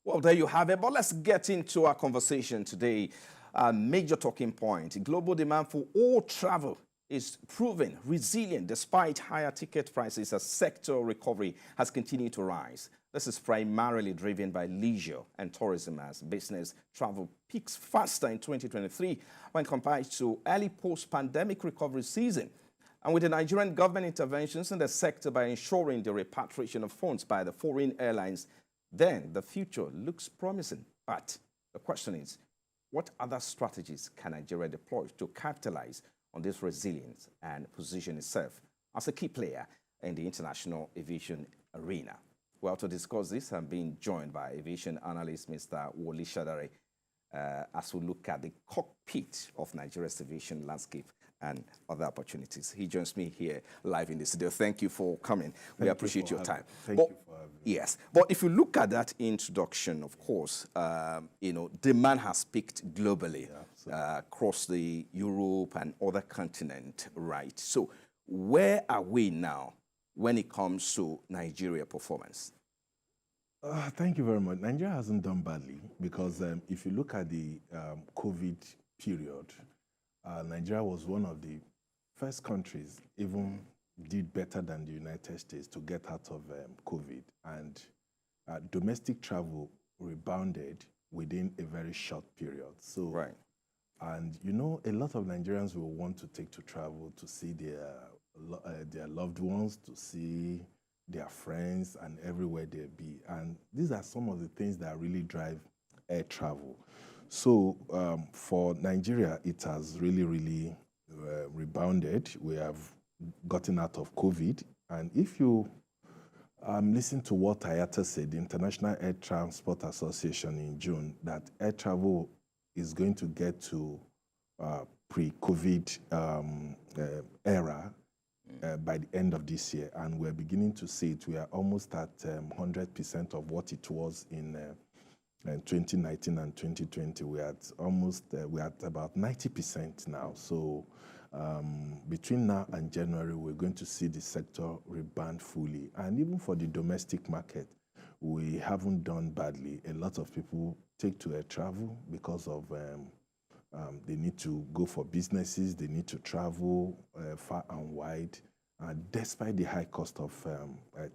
Well, there you have it. But let's get into our conversation today. A major talking point. Global demand for all travel is proving resilient despite higher ticket prices as sector recovery has continued to rise. This is primarily driven by leisure and tourism as business travel peaks faster in 2023 when compared to early post-pandemic recovery season. And with the Nigerian government interventions in the sector by ensuring the repatriation of funds by the foreign airlines, then the future looks promising. But the question is, what other strategies can Nigeria deploy to capitalize on this resilience and position itself as a key player in the international aviation arena? Well, to discuss this, I'm being joined by Aviation Analyst Mr. Wole Shadare as we look at the cockpit of Nigeria's aviation landscape and other opportunities. He joins me here live in the studio. Thank you for coming. We appreciate your time. Thank you for having me. Yes, but if you look at that introduction, of course, demand has peaked globally across the Europe and other continent, right? So where are we now when it comes to Nigeria performance? Thank you very much. Nigeria hasn't done badly because if you look at the COVID period, Nigeria was one of the first countries even did better than the United States to get out of COVID. And domestic travel rebounded within a very short period. So, right. And you know, a lot of Nigerians will want to take to travel to see their loved ones, to see their friends and everywhere they be. And these are some of the things that really drive air travel. So for Nigeria, it has really rebounded. We have gotten out of COVID. And if you listen to what IATA said, the International Air Transport Association in June, that air travel is going to get to pre-COVID era by the end of this year. And we're beginning to see it. We are almost at 100% of what it was in 2019 and 2020. We're at about 90% now. So between now and January, we're going to see the sector rebound fully. And even for the domestic market, we haven't done badly. A lot of people take to air travel because of they need to go for businesses, they need to travel far and wide, despite the high cost of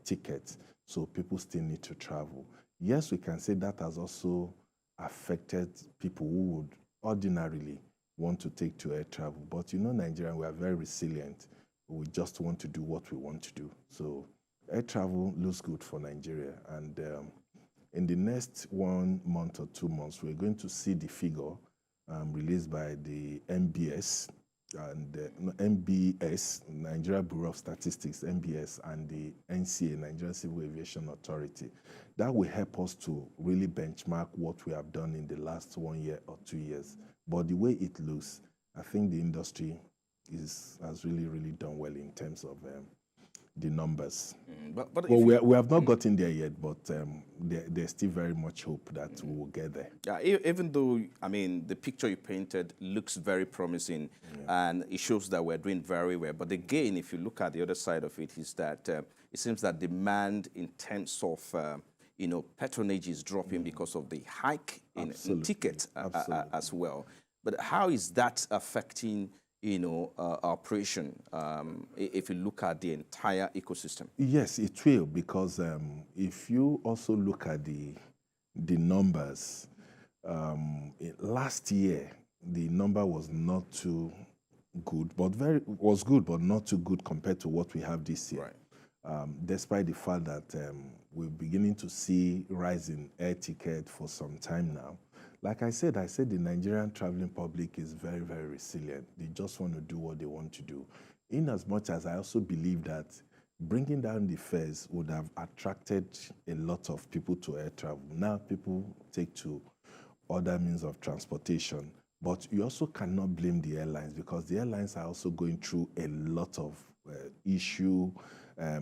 tickets. So people still need to travel. Yes, we can say that has also affected people who would ordinarily want to take to air travel. But you know, Nigerians, we are very resilient. We just want to do what we want to do. So air travel looks good for Nigeria. And in the next 1 month or 2 months, we're going to see the figure released by the MBS and MBS, Nigeria Bureau of Statistics, MBS, and the NCA, Nigerian Civil Aviation Authority. That will help us to really benchmark what we have done in the last 1 year or 2 years. But the way it looks, I think the industry has really done well in terms of the numbers. But we have not gotten there yet, but there's still very much hope that we will get there. Yeah, even though, I mean, the picture you painted looks very promising and it shows that we're doing very well. But again, if you look at the other side of it, is that it seems that demand in terms of, patronage is dropping because of the hike in tickets as well. But how is that affecting operation, if you look at the entire ecosystem? Yes, it will, because if you also look at the numbers, last year the number was not too good, but was good, but not too good compared to what we have this year. Right. Despite the fact that we're beginning to see rise in air ticket for some time now. Like I said the Nigerian traveling public is very resilient. They just want to do what they want to do. In as much as I also believe that bringing down the fares would have attracted a lot of people to air travel. Now people take to other means of transportation. But you also cannot blame the airlines, because the airlines are also going through a lot of issue,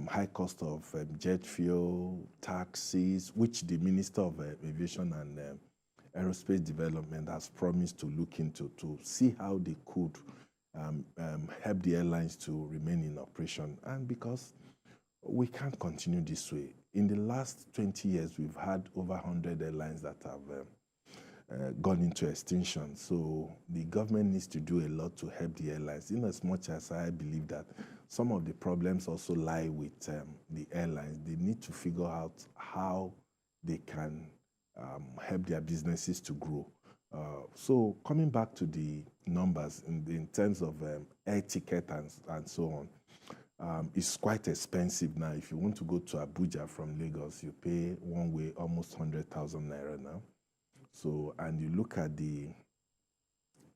high cost of jet fuel, taxes, which the Minister of Aviation and Aerospace Development has promised to look into to see how they could help the airlines to remain in operation. And because we can't continue this way, in the last 20 years, we've had over 100 airlines that have gone into extinction. So the government needs to do a lot to help the airlines, in as much as I believe that some of the problems also lie with the airlines. They need to figure out how they can help their businesses to grow. So coming back to the numbers in terms of air ticket and so on, it's quite expensive now. If you want to go to Abuja from Lagos, you pay one way almost 100,000 naira now. So, and you look at the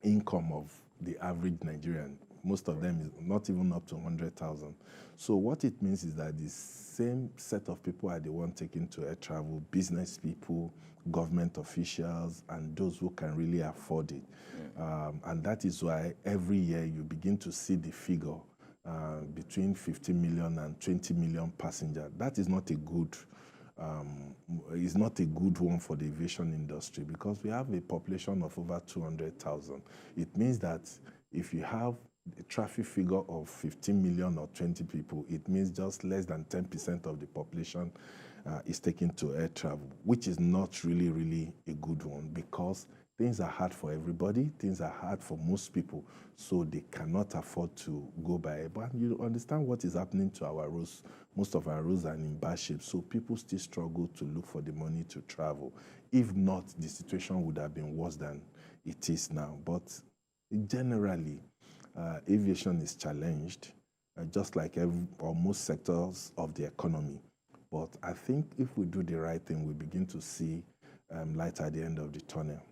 income of the average Nigerian, most of them is not even up to 100,000. So what it means is that the same set of people are the one taking to air travel: business people, government officials, and those who can really afford it. And that is why every year you begin to see the figure between 15 million and 20 million passengers. That is not a good is not a good one for the aviation industry, because we have a population of over 200,000. It means that if you have a traffic figure of 15 million or 20 people, it means just less than 10% of the population is taken to air travel, which is not really a good one, because things are hard for everybody. Things are hard for most people, so they cannot afford to go by air. But you understand what is happening to our roads. Most of our roads are in bad shape, so people still struggle to look for the money to travel. If not, the situation would have been worse than it is now. But generally, aviation is challenged, just like most sectors of the economy. But I think if we do the right thing, we begin to see light at the end of the tunnel.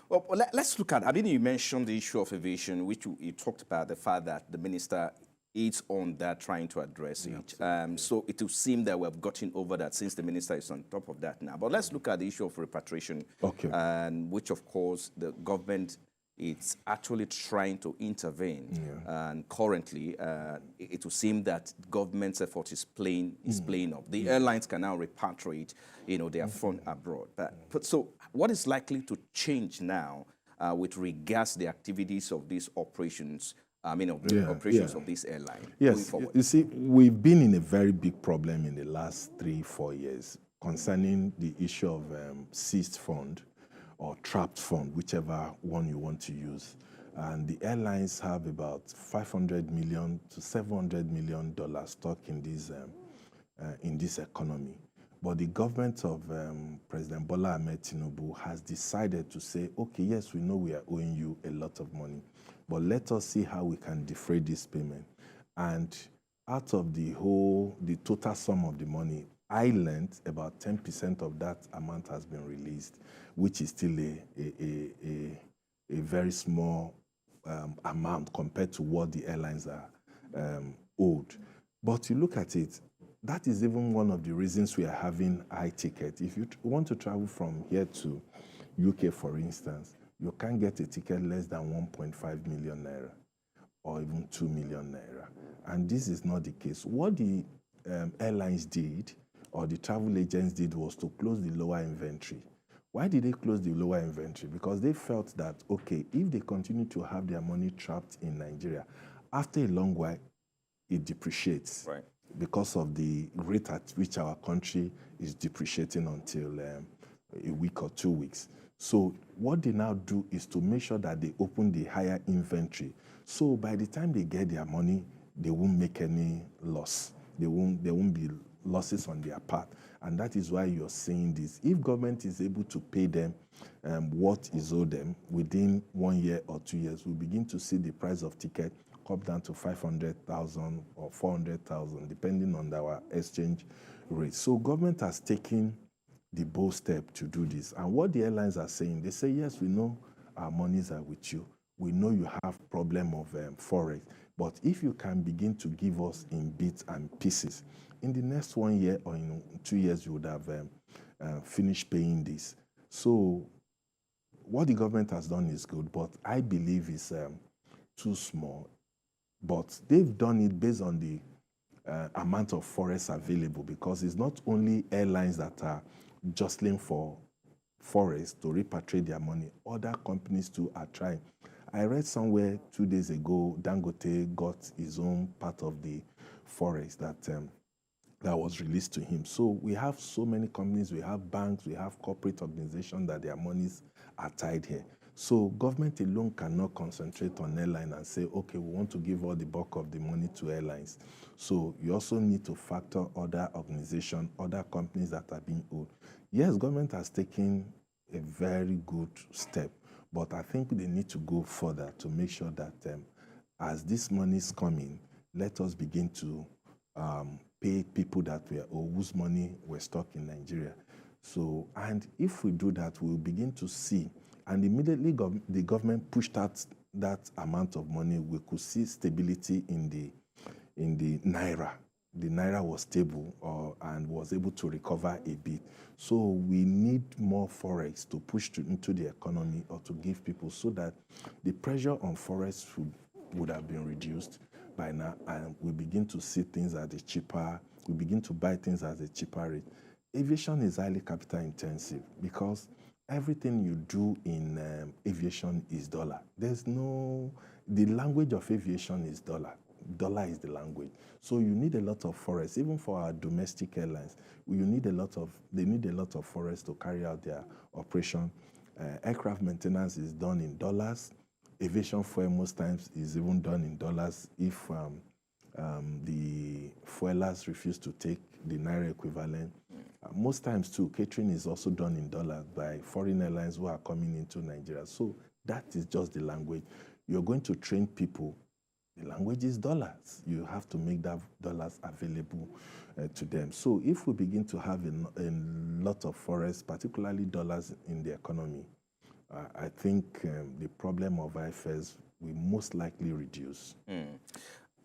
Well, let's look at, I mean, you mentioned the issue of aviation, which you talked about the fact that the minister is on that, trying to address it. So it will seem that we have gotten over that since the minister is on top of that now. But let's look at the issue of repatriation, and which, of course, the government is actually trying to intervene. And currently, it will seem that government's effort is playing up. The airlines can now repatriate, their fund abroad. But so, what is likely to change now with regards to the activities of these operations? Operations of this airline. Yes, you see, we've been in a very big problem in the last 3-4 years concerning the issue of seized fund or trapped fund, whichever one you want to use. And the airlines have about $500 million to $700 million stuck in this economy. But the government of President Bola Ahmed Tinubu has decided to say, okay, yes, we know we are owing you a lot of money, but let us see how we can defray this payment. And out of the total sum of the money, I learned about 10% of that amount has been released, which is still a very small amount compared to what the airlines are owed. But you look at it, that is even one of the reasons we are having high ticket. If you want to travel from here to UK, for instance, you can't get a ticket less than 1.5 million naira or even 2 million naira. And this is not the case. What the airlines did, or the travel agents did, was to close the lower inventory. Why did they close the lower inventory? Because they felt that, okay, if they continue to have their money trapped in Nigeria, after a long while, it depreciates. Right. Because of the rate at which our country is depreciating until a week or 2 weeks. So what they now do is to make sure that they open the higher inventory. So by the time they get their money, they won't make any loss. There won't be losses on their part. And that is why you're seeing this. If government is able to pay them what is owed them within 1 year or 2 years, we'll begin to see the price of ticket come down to 500,000 or 400,000, depending on our exchange rate. So government has taken the bold step to do this. And what the airlines are saying, they say, yes, we know our monies are with you. We know you have problem of forex. But if you can begin to give us in bits and pieces, in the next 1 year or in 2 years, you would have finished paying this. So what the government has done is good, but I believe it's too small. But they've done it based on the amount of forex available, because it's not only airlines that are jostling for forex to repatriate their money. Other companies too are trying. I read somewhere 2 days ago, Dangote got his own part of the forex, that that was released to him. So we have so many companies, we have banks, we have corporate organizations that their monies are tied here. So government alone cannot concentrate on airline and say, okay, we want to give all the bulk of the money to airlines. So you also need to factor other organizations, other companies that are being owed. Yes, government has taken a very good step, but I think they need to go further to make sure that as this money is coming, let us begin to pay people that were or whose money were stuck in Nigeria. So, and if we do that, we'll begin to see, and immediately the government pushed out that amount of money, we could see stability in the naira. The naira was stable and was able to recover a bit. So we need more forex to push into the economy or to give people, so that the pressure on forex would have been reduced by now, and we begin to see things at a cheaper, we begin to buy things at a cheaper rate. Aviation is highly capital intensive because everything you do in aviation is dollar. The language of aviation is dollar. Dollar is the language. So you need a lot of forex. Even for our domestic airlines, they need a lot of forex to carry out their operation. Aircraft maintenance is done in dollars. Aviation fuel most times is even done in dollars if the fuelers refuse to take the naira equivalent. Most times too, catering is also done in dollars by foreign airlines who are coming into Nigeria. So that is just the language. You're going to train people. The language is dollars. You have to make that dollars available to them. So if we begin to have a lot of forex, particularly dollars in the economy, I think the problem of airfares will most likely reduce.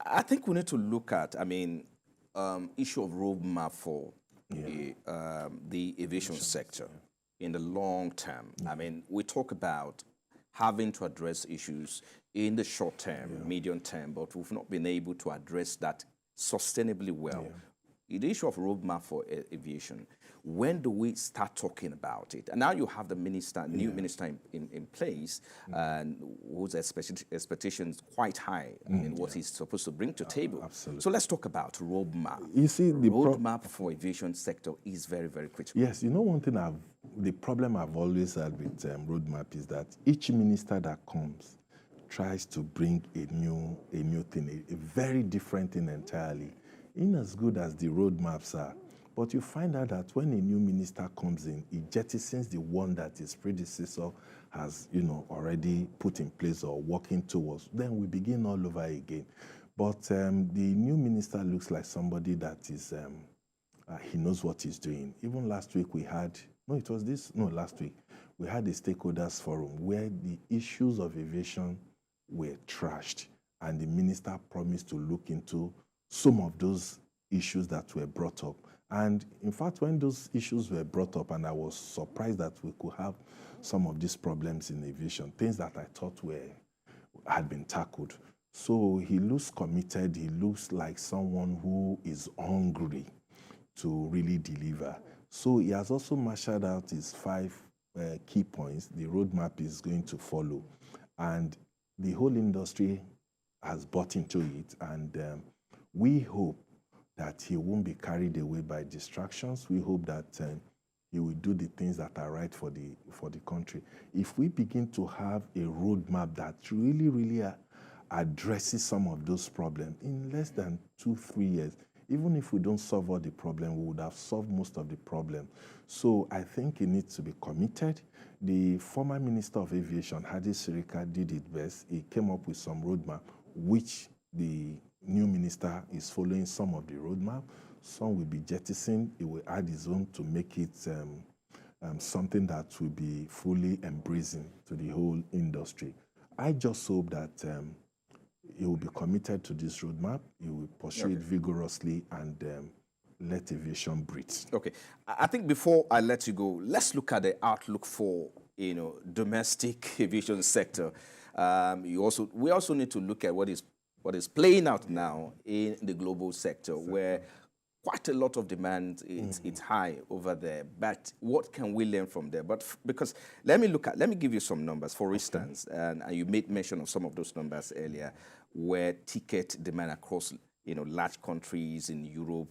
I think we need to look at, issue of roadmap for the aviation sector in the long term. We talk about having to address issues in the short term, medium term, but we've not been able to address that sustainably well. The issue of roadmap for aviation, when do we start talking about it? And now you have the minister, new minister in place, and whose expectations quite high. What he's supposed to bring to table. Absolutely. So let's talk about roadmap. You see, the roadmap for aviation sector is very, very critical. Yes, you know one thing the problem I've always had with roadmap is that each minister that comes tries to bring a new thing, a very different thing entirely, in as good as the roadmaps are. But you find out that when a new minister comes in, he jettisons the one that his predecessor has, already put in place or working towards. Then we begin all over again. But the new minister looks like somebody that is, he knows what he's doing. Even last week we had, last week, we had a stakeholders forum where the issues of aviation were trashed, and the minister promised to look into some of those issues that were brought up. And in fact, when those issues were brought up, and I was surprised that we could have some of these problems in aviation, things that I thought had been tackled. So he looks committed, he looks like someone who is hungry to really deliver. So he has also marshaled out his 5 key points the roadmap is going to follow. And the whole industry has bought into it, and we hope that he won't be carried away by distractions. We hope that he will do the things that are right for the country. If we begin to have a roadmap that really, really addresses some of those problems in less than 2-3 years, even if we don't solve all the problems, we would have solved most of the problems. So I think he needs to be committed. The former Minister of Aviation, Hadi Sirika, did it best. He came up with some roadmap, which the new minister is following some of the roadmap. Some will be jettisoned. He will add his own to make it something that will be fully embracing to the whole industry. I just hope that he will be committed to this roadmap. He will pursue it vigorously and let aviation breathe. Okay. I think before I let you go, let's look at the outlook for domestic aviation sector. We also need to look at what is playing out now in the global sector, where quite a lot of demand it's high over there. But what can we learn from there? Because let me give you some numbers. For instance, and you made mention of some of those numbers earlier, where ticket demand across large countries in Europe.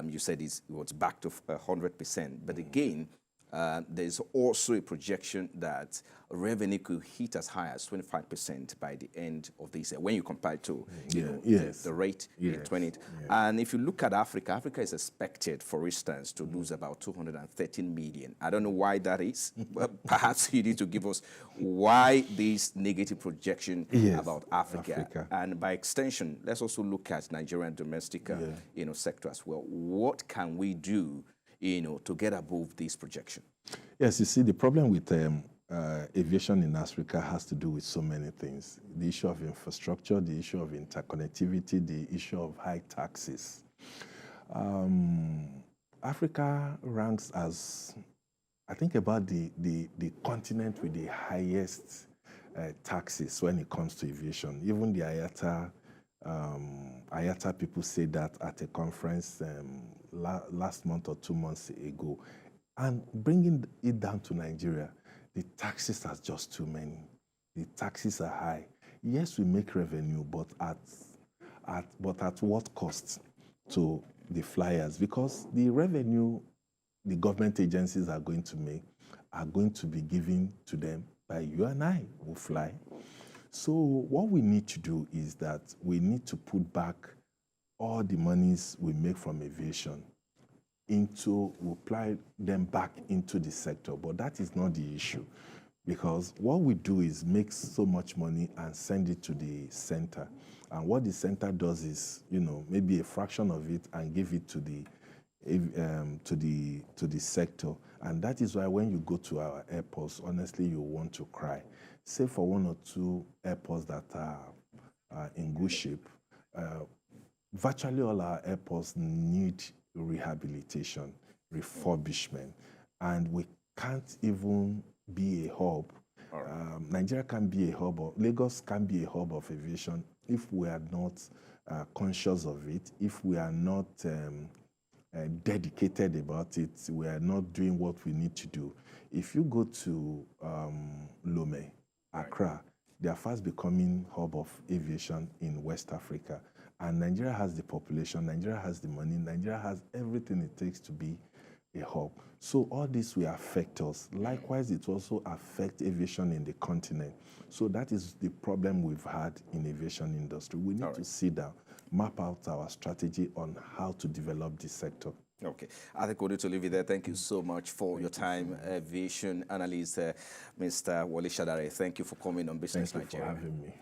You said it was back to 100%. But again, there's also a projection that revenue could hit as high as 25% by the end of this year when you compare to the rate in 20. And if you look at Africa, Africa is expected, for instance, to lose about 213 million. I don't know why that is, but perhaps you need to give us why this negative projection about Africa. And by extension, let's also look at Nigerian domestic sector as well. What can we do to get above this projection? Yes, you see, the problem with aviation in Africa has to do with so many things. The issue of infrastructure, the issue of interconnectivity, the issue of high taxes. Africa ranks as, I think, about the continent with the highest taxes when it comes to aviation. Even the IATA people say that at a conference last month or 2 months ago. And bringing it down to Nigeria, the taxes are just too many. The taxes are high. Yes, we make revenue, but at what cost to the flyers? Because the revenue the government agencies are going to make are going to be given to them by you and I who fly. So what we need to do is that we need to put back all the monies we make from aviation we apply them back into the sector. But that is not the issue, because what we do is make so much money and send it to the center. And what the center does is, maybe a fraction of it and give it to the sector. And that is why when you go to our airports, honestly, you want to cry. Say for 1 or 2 airports that are in good shape, virtually all our airports need rehabilitation, refurbishment, and we can't even be a hub. Nigeria can be a hub, or Lagos can be a hub of aviation if we are not conscious of it, if we are not dedicated about it, we are not doing what we need to do. If you go to Lome, Accra, they are fast becoming hub of aviation in West Africa. And Nigeria has the population, Nigeria has the money, Nigeria has everything it takes to be a hub. So all this will affect us. Likewise, it also affects aviation in the continent. So that is the problem we've had in aviation industry. We need to sit down, map out our strategy on how to develop this sector. Okay. I think we'll need to leave it there. Thank you so much for your time, aviation analyst, Mr. Wole Shadare. Thank you for coming on Business Nigeria. Thank you for having me.